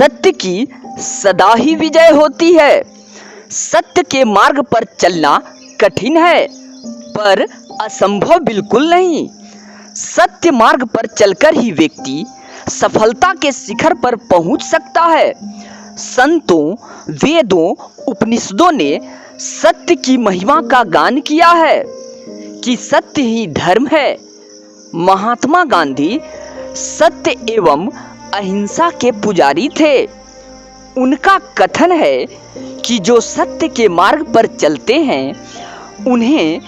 सत्य की सदा ही विजय होती है। सत्य के मार्ग पर चलना कठिन है, पर असंभव बिल्कुल नहीं। सत्य मार्ग पर चलकर ही व्यक्ति सफलता के शिखर पर पहुंच सकता है। संतों, वेदों, उपनिषदों ने सत्य की महिमा का गान किया है कि सत्य ही धर्म है। महात्मा गांधी सत्य एवं अहिंसा के पुजारी थे। उनका कथन है कि जो सत्य के मार्ग पर चलते हैं उन्हें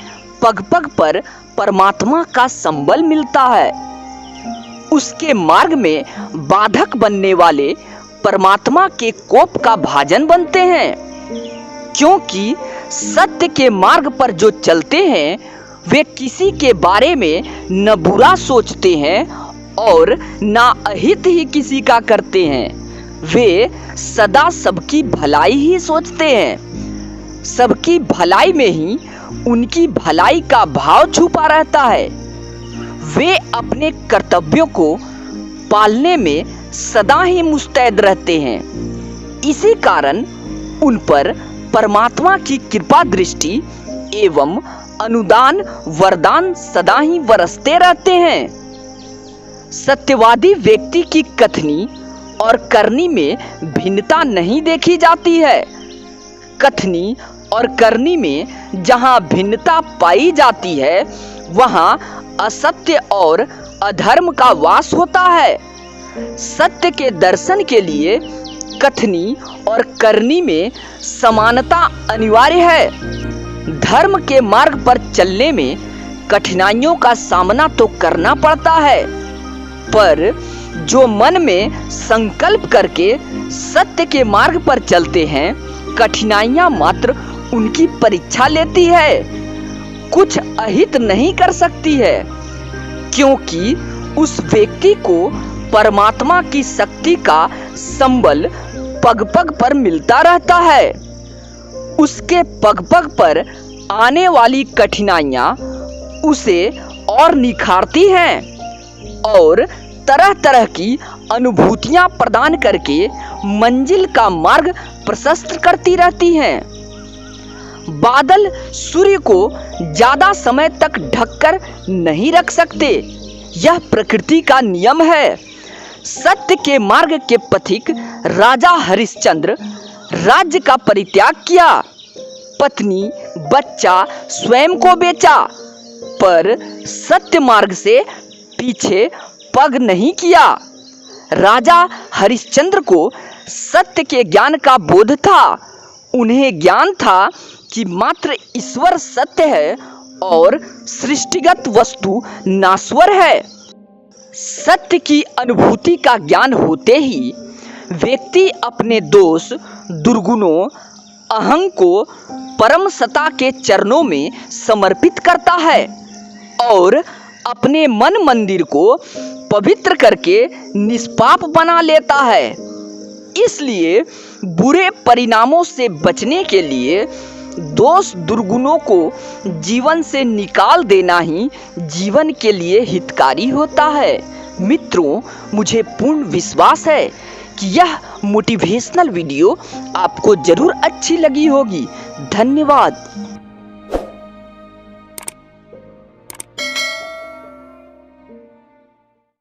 पग पग पर परमात्मा का संबल मिलता है। उसके मार्ग में बाधक बनने वाले परमात्मा के कोप का भाजन बनते हैं, क्योंकि सत्य के मार्ग पर जो चलते हैं वे किसी के बारे में न बुरा सोचते हैं और न अहित ही किसी का करते हैं। वे सदा सबकी भलाई ही सोचते हैं। सबकी भलाई में ही उनकी भलाई का भाव छुपा रहता है। वे अपने कर्तव्यों को पालने में सदा ही मुस्तैद रहते हैं। इसी कारण उन पर परमात्मा की कृपा दृष्टि एवं अनुदान वरदान सदा ही बरसते रहते हैं। सत्यवादी व्यक्ति की कथनी और करनी में भिन्नता नहीं देखी जाती है। कथनी और करनी में जहां भिन्नता पाई जाती है वहां असत्य और अधर्म का वास होता है। सत्य के दर्शन के लिए कथनी और करनी में समानता अनिवार्य है। धर्म के मार्ग पर चलने में कठिनाइयों का सामना तो करना पड़ता है, पर जो मन में संकल्प करके सत्य के मार्ग पर चलते हैं, कठिनाइयां मात्र उनकी परीक्षा लेती है, कुछ अहित नहीं कर सकती है, क्योंकि उस व्यक्ति को परमात्मा की शक्ति का संबल पग पग पर मिलता रहता है। उसके पग पग पर आने वाली कठिनाइयां उसे और निखारती हैं और तरह तरह की अनुभूतियां प्रदान करके मंजिल का मार्ग प्रशस्त करती रहती हैं। बादल सूर्य को ज्यादा समय तक ढककर नहीं रख सकते, यह प्रकृति का नियम है। सत्य के मार्ग के पथिक राजा हरिश्चंद्र राज्य का परित्याग किया, पत्नी बच्चा स्वयं को बेचा, पर सत्य मार्ग से पीछे पग नहीं किया। राजा हरिश्चंद्र को सत्य के ज्ञान का बोध था। उन्हें ज्ञान था कि मात्र ईश्वर सत्य है और सृष्टिगत वस्तु नाश्वर है। सत्य की अनुभूति का ज्ञान होते ही व्यक्ति अपने दोष, दुर्गुणों, अहं को परम सत्ता के चरणों में समर्पित करता है और अपने मन मंदिर को पवित्र करके निष्पाप बना लेता है। इसलिए बुरे परिणामों से बचने के लिए दोष दुर्गुणों को जीवन से निकाल देना ही जीवन के लिए हितकारी होता है। मित्रों, मुझे पूर्ण विश्वास है कि यह मोटिवेशनल वीडियो आपको जरूर अच्छी लगी होगी। धन्यवाद।